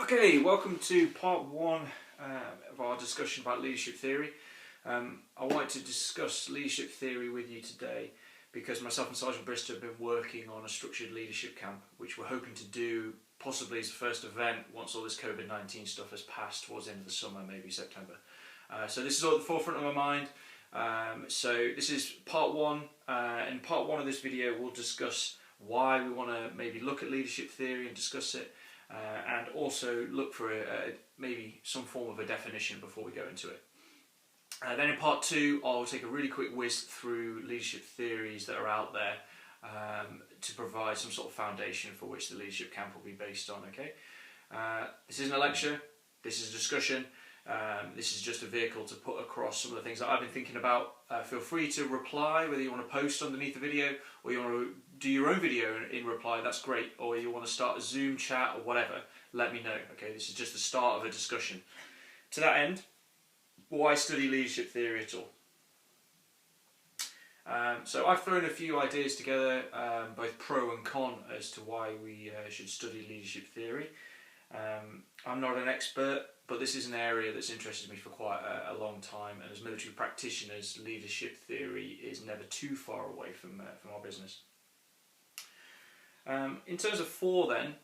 Okay, welcome to part one of our discussion about leadership theory. I wanted to discuss leadership theory with you today because myself and Sergeant Brister have been working on a structured leadership camp, which we're hoping to do possibly as the first event once all this COVID-19 stuff has passed towards the end of the summer, maybe September. So this is all at the forefront of my mind. So this is part one. In part one of this video we'll discuss why we want to maybe look at leadership theory and discuss it. And also look for maybe some form of a definition before we go into it. Then in part two, I'll take a really quick whiz through leadership theories that are out there to provide some sort of foundation for which the leadership camp will be based on. Okay, this isn't a lecture, this is a discussion. This is just a vehicle to put across some of the things that I've been thinking about. Feel free to reply, whether you want to post underneath the video or you want to do your own video in reply, that's great. Or you want to start a Zoom chat or whatever, let me know. Okay, this is just the start of a discussion. To that end, why study leadership theory at all? So I've thrown a few ideas together, both pro and con, as to why we should study leadership theory. I'm not an expert, but this is an area that's interested me for quite a long time, and as military practitioners, leadership theory is never too far away from our business. In terms of four then,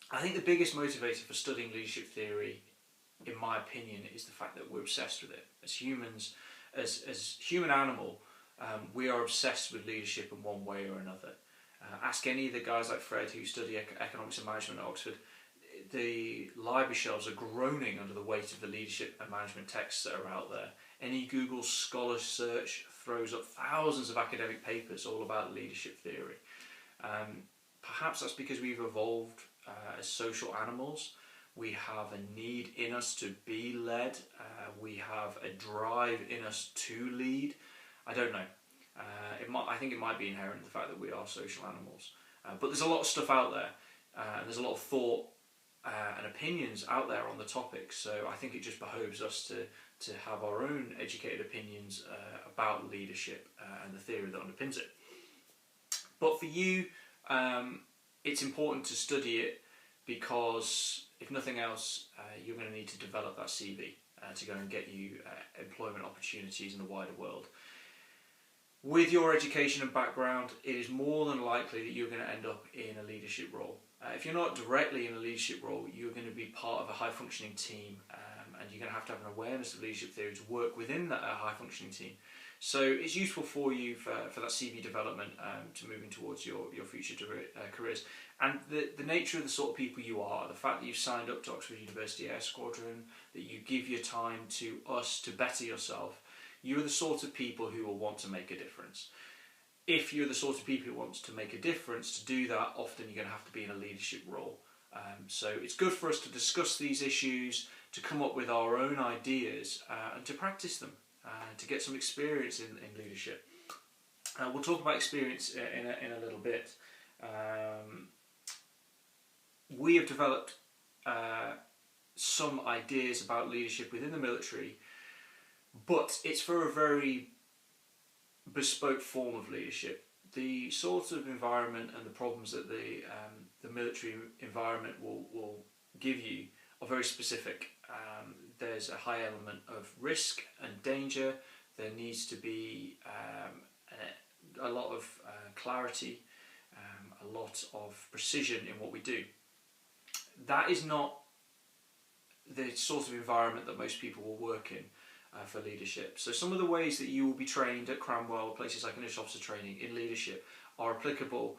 I think the biggest motivator for studying leadership theory, in my opinion, is the fact that we're obsessed with it. As humans, as human animal, we are obsessed with leadership in one way or another. Ask any of the guys like Fred who study economics and management at Oxford. The library shelves are groaning under the weight of the leadership and management texts that are out there. Any Google Scholar search throws up thousands of academic papers all about leadership theory. Perhaps that's because we've evolved as social animals. We have a need in us to be led. We have a drive in us to lead. I don't know. I think it might be inherent in the fact that we are social animals. But there's a lot of stuff out there. There's a lot of thought and opinions out there on the topic, so I think it just behoves us to have our own educated opinions about leadership and the theory that underpins it. But for you, it's important to study it because, if nothing else, you're going to need to develop that CV to go and get you employment opportunities in the wider world. With your education and background, it is more than likely that you're going to end up in a leadership role. If you're not directly in a leadership role, you're going to be part of a high-functioning team, and you're going to have an awareness of leadership theory to work within that high-functioning team. So it's useful for you for that CV development to moving towards your future careers. And the nature of the sort of people you are, the fact that you've signed up to Oxford University Air Squadron, that you give your time to us to better yourself, you're the sort of people who will want to make a difference. If you're the sort of people who want to make a difference, to do that, often you're going to have to be in a leadership role. So it's good for us to discuss these issues, to come up with our own ideas, and to practice them, to get some experience in leadership. We'll talk about experience in a little bit. We have developed some ideas about leadership within the military, but it's for a very bespoke form of leadership. The sort of environment and the problems that the military environment will give you are very specific. There's a high element of risk and danger. There needs to be a lot of clarity, a lot of precision in what we do. That is not the sort of environment that most people will work in for leadership. So some of the ways that you will be trained at Cranwell, places like initial officer training in leadership, are applicable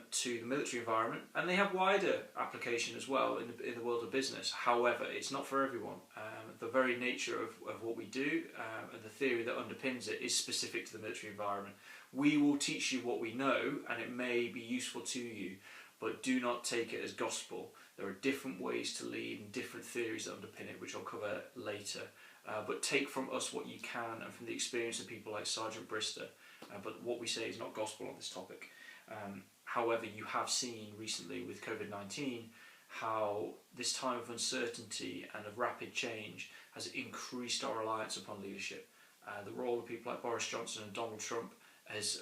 to the military environment, and they have wider application as well in the world of business. However, it's not for everyone. The very nature of what we do and the theory that underpins it is specific to the military environment. We will teach you what we know, and it may be useful to you, but do not take it as gospel. There are different ways to lead and different theories that underpin it, which I'll cover later. But take from us what you can and from the experience of people like Sergeant Brister. But what we say is not gospel on this topic. However, you have seen recently with COVID-19 how this time of uncertainty and of rapid change has increased our reliance upon leadership. The role of people like Boris Johnson and Donald Trump has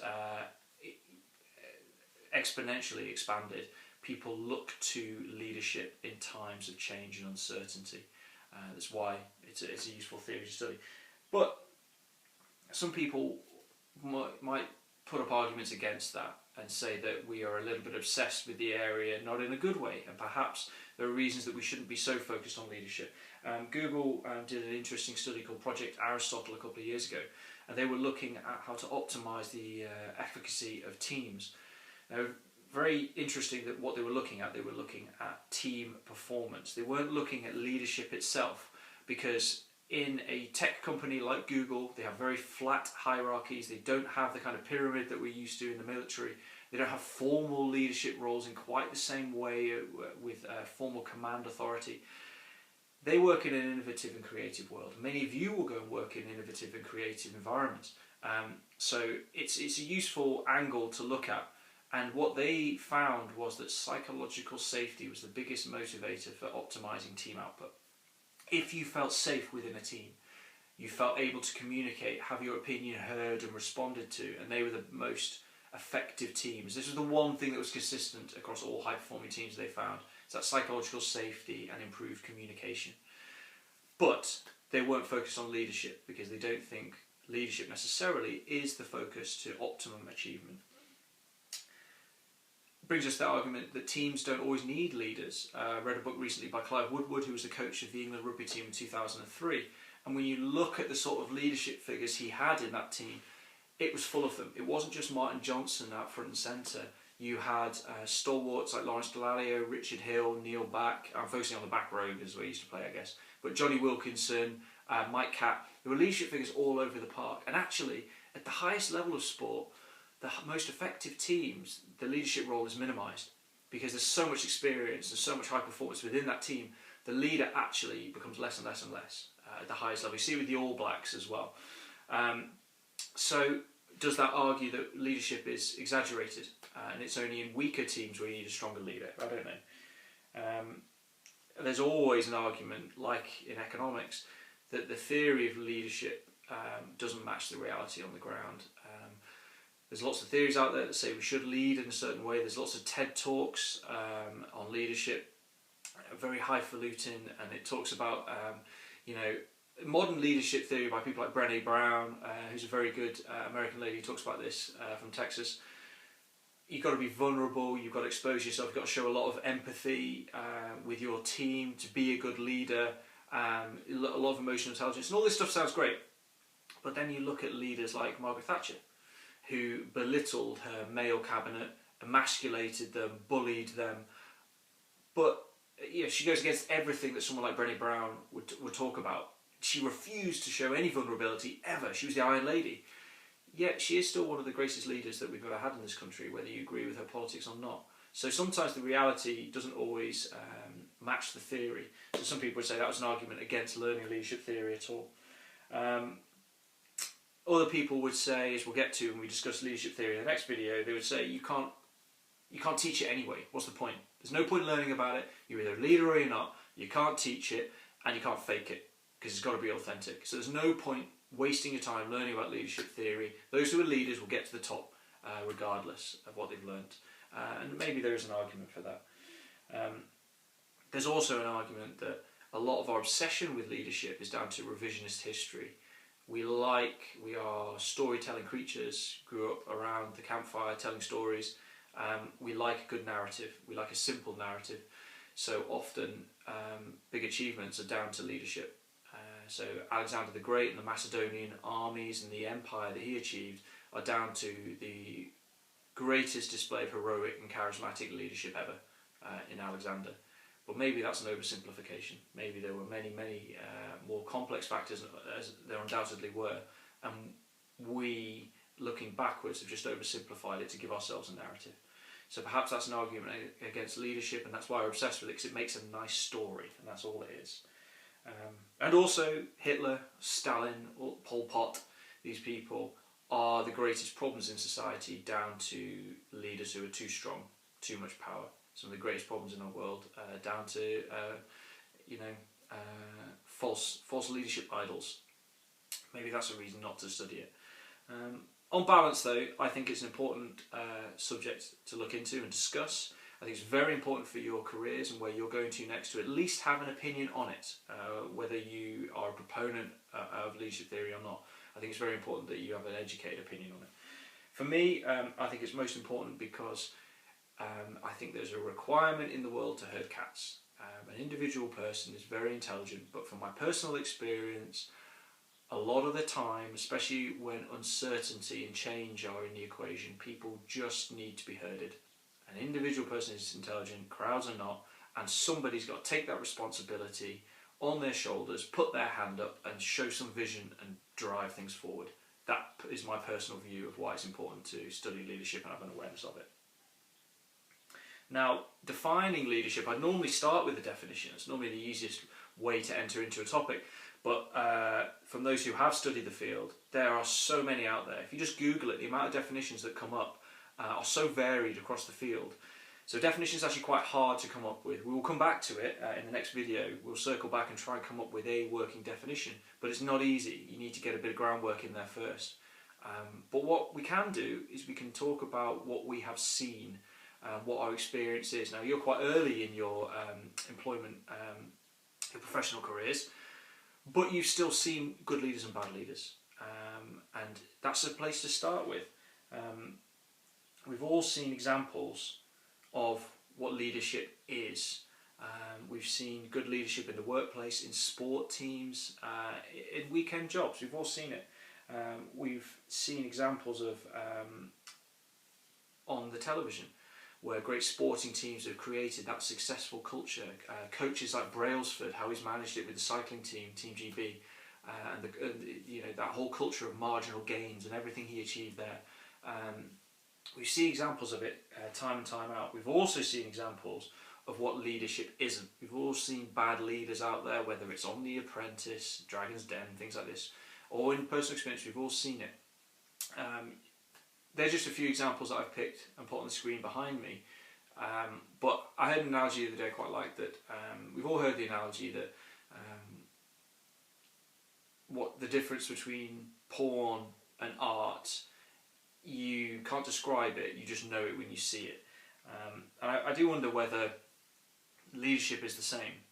exponentially expanded people look to leadership in times of change and uncertainty. That's why it's a useful theory to study. But some people might put up arguments against that and say that we are a little bit obsessed with the area, not in a good way, and perhaps there are reasons that we shouldn't be so focused on leadership. Google did an interesting study called Project Aristotle a couple of years ago, and they were looking at how to optimize the efficacy of teams. Now, very interesting that what they were looking at team performance. They weren't looking at leadership itself, because in a tech company like Google, they have very flat hierarchies. They don't have the kind of pyramid that we're used to in the military. They don't have formal leadership roles in quite the same way with formal command authority. They work in an innovative and creative world. Many of you will go and work in innovative and creative environments. So it's a useful angle to look at. And what they found was that psychological safety was the biggest motivator for optimizing team output. If you felt safe within a team, you felt able to communicate, have your opinion heard and responded to, and they were the most effective teams. This was the one thing that was consistent across all high-performing teams they found. It's that psychological safety and improved communication. But they weren't focused on leadership, because they don't think leadership necessarily is the focus to optimum achievement. Brings us to the argument that teams don't always need leaders. I read a book recently by Clive Woodward, who was the coach of the England rugby team in 2003. And when you look at the sort of leadership figures he had in that team, it was full of them. It wasn't just Martin Johnson out front and centre. You had stalwarts like Lawrence Dallaglio, Richard Hill, Neil Back. I'm focusing on the back row because we used to play, I guess. But Johnny Wilkinson, Mike Catt. There were leadership figures all over the park. And actually, at the highest level of sport, the most effective teams, the leadership role is minimised, because there's so much experience and so much high performance within that team. The leader actually becomes less and less and less at the highest level. You see it with the All Blacks as well. So does that argue that leadership is exaggerated and it's only in weaker teams where you need a stronger leader? I don't know. There's always an argument, like in economics, that the theory of leadership doesn't match the reality on the ground. There's lots of theories out there that say we should lead in a certain way. There's lots of TED Talks on leadership, very highfalutin, and it talks about modern leadership theory by people like Brené Brown, who's a very good American lady who talks about this from Texas. You've got to be vulnerable, you've got to expose yourself, you've got to show a lot of empathy with your team to be a good leader, a lot of emotional intelligence, and all this stuff sounds great. But then you look at leaders like Margaret Thatcher, who belittled her male cabinet, emasculated them, bullied them. But she goes against everything that someone like Brené Brown would talk about. She refused to show any vulnerability ever. She was the Iron Lady. Yet she is still one of the greatest leaders that we've ever had in this country, whether you agree with her politics or not. So sometimes the reality doesn't always match the theory. So some people would say that was an argument against learning leadership theory at all. Other people would say, as we'll get to when we discuss leadership theory in the next video, they would say you can't teach it anyway. What's the point? There's no point learning about it. You're either a leader or you're not. You can't teach it and you can't fake it, because it's got to be authentic. So there's no point wasting your time learning about leadership theory. Those who are leaders will get to the top regardless of what they've learned. And maybe there is an argument for that. There's also an argument that a lot of our obsession with leadership is down to revisionist history. We are storytelling creatures, grew up around the campfire telling stories. We like a good narrative, we like a simple narrative. So often big achievements are down to leadership. So Alexander the Great and the Macedonian armies and the empire that he achieved are down to the greatest display of heroic and charismatic leadership ever in Alexander. But maybe that's an oversimplification. Maybe there were many more complex factors, as there undoubtedly were, and we, looking backwards, have just oversimplified it to give ourselves a narrative. So perhaps that's an argument against leadership, and that's why we're obsessed with it, because it makes a nice story, and that's all it is. And also Hitler, Stalin, Pol Pot, these people are the greatest problems in society, down to leaders who are too strong, too much power. Some of the greatest problems in our world down to false leadership idols. Maybe that's a reason not to study it. On balance though, I think it's an important subject to look into and discuss. I think it's very important for your careers and where you're going to next to at least have an opinion on it, whether you are a proponent of leadership theory or not. I think it's very important that you have an educated opinion on it. For me, I think it's most important because I think there's a requirement in the world to herd cats. An individual person is very intelligent, but from my personal experience, a lot of the time, especially when uncertainty and change are in the equation, people just need to be herded. An individual person is intelligent, crowds are not, and somebody's got to take that responsibility on their shoulders, put their hand up and show some vision and drive things forward. That is my personal view of why it's important to study leadership and have an awareness of it. Now, defining leadership, I normally start with the definition. It's normally the easiest way to enter into a topic, but from those who have studied the field, there are so many out there. If you just Google it, the amount of definitions that come up are so varied across the field. So definition is actually quite hard to come up with. We will come back to it in the next video. We'll circle back and try and come up with a working definition, but it's not easy. You need to get a bit of groundwork in there first. But what we can do is we can talk about what we have seen, what our experience is. Now, you're quite early in your employment, your professional careers, but you've still seen good leaders and bad leaders, and that's a place to start with. We've all seen examples of what leadership is. We've seen good leadership in the workplace, in sport teams, in weekend jobs. We've all seen it. We've seen examples of on the television where great sporting teams have created that successful culture. Coaches like Brailsford, how he's managed it with the cycling team, Team GB, and that whole culture of marginal gains and everything he achieved there. We see examples of it time and time out. We've also seen examples of what leadership isn't. We've all seen bad leaders out there, whether it's on The Apprentice, Dragon's Den, things like this, or in personal experience, we've all seen it. There's just a few examples that I've picked and put on the screen behind me. But I heard an analogy the other day I quite liked that. We've all heard the analogy that what the difference between porn and art, you can't describe it, you just know it when you see it. And I do wonder whether leadership is the same.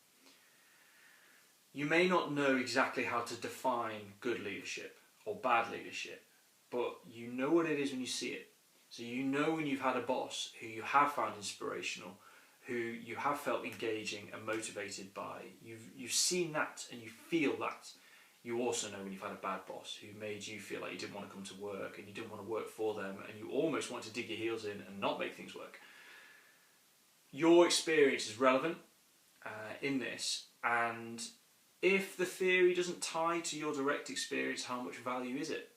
You may not know exactly how to define good leadership or bad leadership, but you know what it is when you see it. So you know when you've had a boss who you have found inspirational, who you have felt engaging and motivated by. You've seen that and you feel that. You also know when you've had a bad boss who made you feel like you didn't want to come to work and you didn't want to work for them and you almost want to dig your heels in and not make things work. Your experience is relevant in this, and if the theory doesn't tie to your direct experience, how much value is it?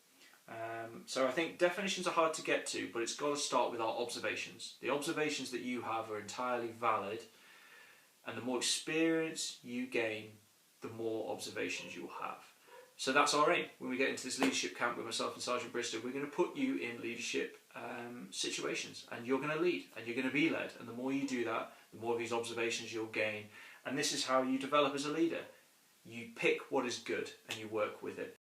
So I think definitions are hard to get to, but it's got to start with our observations. The observations that you have are entirely valid, and the more experience you gain, the more observations you'll have. So that's our aim. When we get into this leadership camp with myself and Sergeant Bristow, we're going to put you in leadership situations, and you're going to lead, and you're going to be led, and the more you do that, the more of these observations you'll gain, and this is how you develop as a leader. You pick what is good and you work with it.